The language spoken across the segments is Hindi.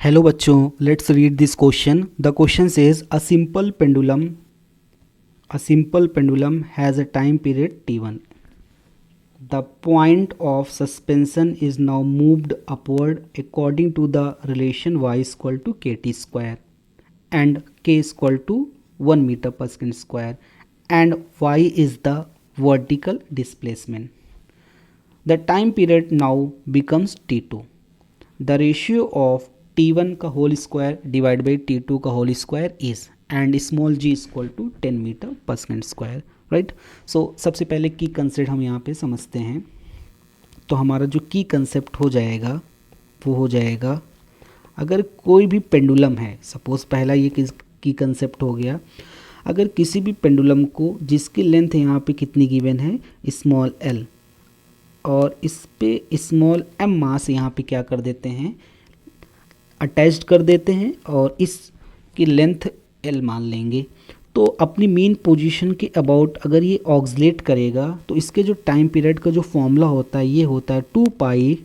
हेलो बच्चों, let's read this question. The question says a simple pendulum has a time period t1. The point of suspension is now moved upward according to the relation y is equal to kt square and k is equal to 1 meter per second square, and y is the vertical displacement. The time period now becomes t2. The ratio of t1 का whole square divide by t2 का whole square is and small g equal to 10 metre per second square. Right. So सबसे पहले की कंसेप्ट हम यहाँ पे समझते हैं. तो हमारा जो की कंसेप्ट हो जाएगा वो हो जाएगा, अगर कोई भी पेंडुलम है, सपोज पहला ये की कंसेप्ट हो गया, अगर किसी भी पेंडुलम को जिसकी लेंथ यहाँ पे कितनी गिवन है स्मॉल l, और इस पे स्मॉल m मास यहाँ पे क्या कर देते हैं अटैच्ड कर देते हैं और इसकी लेंथ l मान लेंगे, तो अपनी मेन पोजीशन के अबाउट अगर ये ऑक्सलेट करेगा तो इसके जो टाइम पीरियड का जो फॉर्मूला होता है ये होता है 2 pi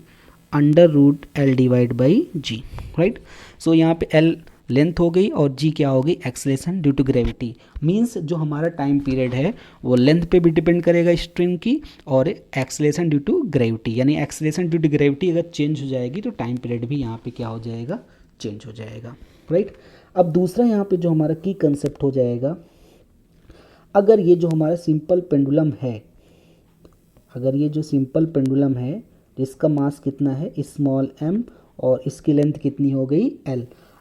under root L divide by ji. Right. So यहाँ पे l लेंथ हो गई और g क्या हो गई acceleration due to gravity. Means जो हमारा टाइम पीरियड है वो लेंथ पे भी डिपेंड करेगा स्ट्रिंग की और एक्सेलरेशन ड्यू टू ग्रेविटी, यानी एक्सेलरेशन ड्यू टू ग्रेविटी अगर चेंज हो जाएगी तो टाइम पीरियड भी यहाँ पे क्या हो जाएगा चेंज हो जाएगा. राइट. अब दूसरा यहाँ पे जो हमारा की कंसेप्ट हो जाएगा, अगर ये जो हमारा सिंपल पेंडुलम है, अगर ये जो सिंपल पेंडुलम है जिसका मास कितना है स्मॉल m और इसकी लेंथ कितनी हो गई l,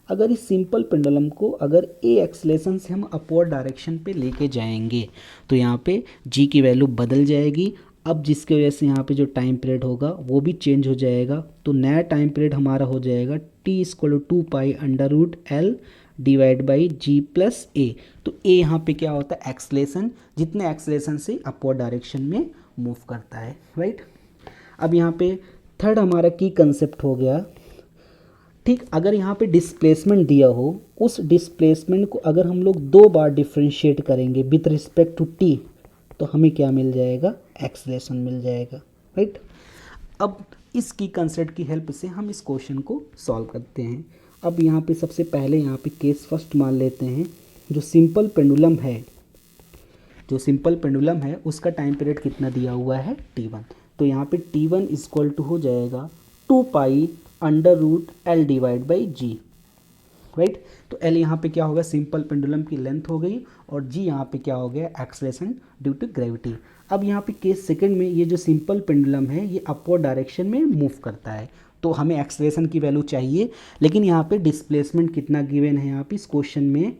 अगर इस सिंपल पेंडुलम को अगर a एक्सेलरेशन से हम अपवर्ड डायरेक्शन पे लेके जाएंगे तो यहाँ पे g की वैल्यू बदल जाएगी. अब जिसकी वजह से यहाँ पे जो टाइम पीरियड होगा वो भी चेंज हो जाएगा. तो नया टाइम पीरियड हमारा हो जाएगा t equal to 2 pi under root L divide by G plus A. तो a यहाँ पे क्या होता है एक्सेलरेशन, जितने एक्सेलरेशन से अपवर्ड डायरेक्शन में मूव करता है. राइट. अब यहाँ पे थर्ड हमारा की कंसेप्ट हो गया. ठीक, अगर यहाँ पे डिस्प्लेसमेंट दिया हो, उस डिस्प्लेसमेंट को अगर हम लोग दो बार डिफ्रेंशिएट करेंगे विथ रिस्पेक्ट टू टी तो हमें क्या मिल जाएगा एक्सेलरेशन मिल जाएगा. राइट. अब इस की कंसेप्ट की हेल्प से हम इस क्वेश्चन को सॉल्व करते हैं. अब यहाँ पे सबसे पहले यहाँ पे केस फर्स्ट मान लेते हैं. जो सिंपल पेंडुलम है उसका टाइम पीरियड कितना दिया हुआ है t1. तो यहाँ पे t1 इक्वल टू हो जाएगा 2 pi under root L divide by ji. Right. तो एल यहाँ पे क्या होगा सिंपल पेंडुलम की लेंथ हो गई और जी यहाँ पे क्या हो गया एक्सेलरेशन ड्यू टू ग्रेविटी. अब यहाँ पे केस सेकंड में ये जो सिंपल पेंडुलम है ये अपवर्ड डायरेक्शन में मूव करता है, तो हमें एक्सेलरेशन की वैल्यू चाहिए, लेकिन यहाँ पे डिस्प्लेसमेंट कितना गिवन है यहाँ पे इस क्वेश्चन में.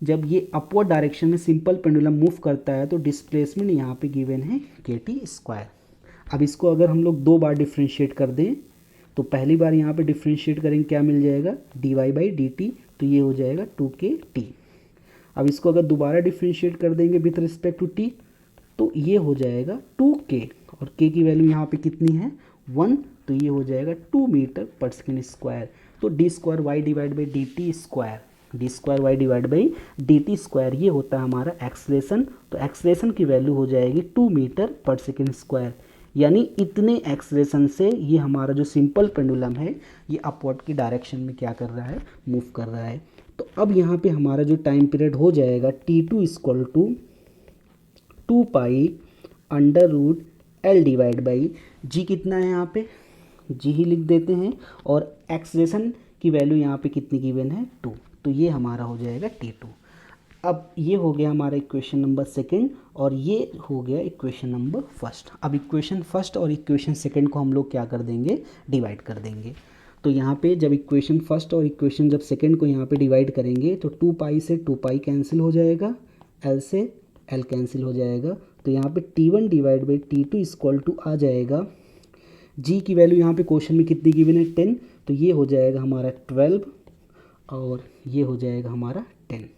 जब ये अपवर्ड डायरेक्शन में सिंपल पेंडुलम मूव करता है तो डिस्प्लेसमेंट यहाँ पे गिवन है kt स्क्वायर. अब इसको अगर हम लोग दो बार डिफ्रेंशिएट कर दें तो पहली बार यहाँ पे डिफ्रेंशिएट करेंगे क्या मिल जाएगा dy बाई dt, तो ये हो जाएगा 2kt. अब इसको अगर दोबारा डिफ्रेंशिएट कर देंगे विथ रिस्पेक्ट टू t तो ये हो जाएगा 2k और k की वैल्यू यहाँ पे कितनी है 1, तो ये हो जाएगा 2 मीटर पर सेकेंड स्क्वायर. तो D square Y divide by D T square, D square Y divide by D T square ये होता है हमारा एक्सेलरेशन. तो एक्सेलरेशन की वैल्यू हो जाएगी 2 मीटर पर सेकेंड स्क्वायर, यानी इतने एक्सेलरेशन से ये हमारा जो सिंपल पेंडुलम है ये अपवर्ड की डायरेक्शन में क्या कर रहा है मूव कर रहा है. तो अब यहाँ पे हमारा जो टाइम पीरियड हो जाएगा t2 equal to 2 pi under root L divide by G. कितना है यहाँ पे जी ही लिख देते हैं और एक्सेलरेशन की वैल्यू यहाँ पे कितनी गिवन है 2, तो ये हमारा हो जाएगा t2. अब ये हो गया हमारा इक्वेशन नंबर सेकंड और ये हो गया इक्वेशन नंबर फर्स्ट. अब इक्वेशन फर्स्ट और इक्वेशन सेकंड को हम लोग क्या कर देंगे डिवाइड कर देंगे. तो यहाँ पे जब इक्वेशन फर्स्ट और इक्वेशन जब सेकंड को यहाँ पे डिवाइड करेंगे तो 2 पाई से 2 पाई कैंसिल हो जाएगा, l से l कैंसिल हो जाएगा. तो यहाँ पे t1 divide by t2 equal to आ जाएगा g की वैल्यू यहाँ पे क्वेश्चन में कितनी गिवन है 10, तो ये हो जाएगा हमारा 12 और ये हो जाएगा हमारा 10.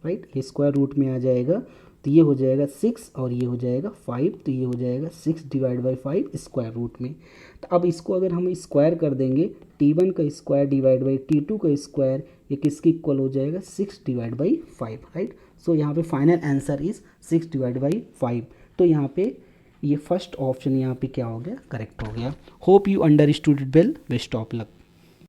राइट. ये स्क्वायर रूट में आ जाएगा तो ये हो जाएगा 6 और ये हो जाएगा 5, तो ये हो जाएगा 6 डिवाइड बाई 5 स्क्वायर रूट में. तो अब इसको अगर हम स्क्वायर कर देंगे t1 का स्क्वायर डिवाइड बाई t2 का स्क्वायर ये किसके इक्वल हो जाएगा 6 डिवाइड बाई 5. राइट. सो यहाँ पे final answer is 6 divide by 5. तो यहाँ पे ये फर्स्ट ऑप्शन यहाँ पे क्या हो गया करेक्ट हो गया. Hope you understood it well. Best of luck.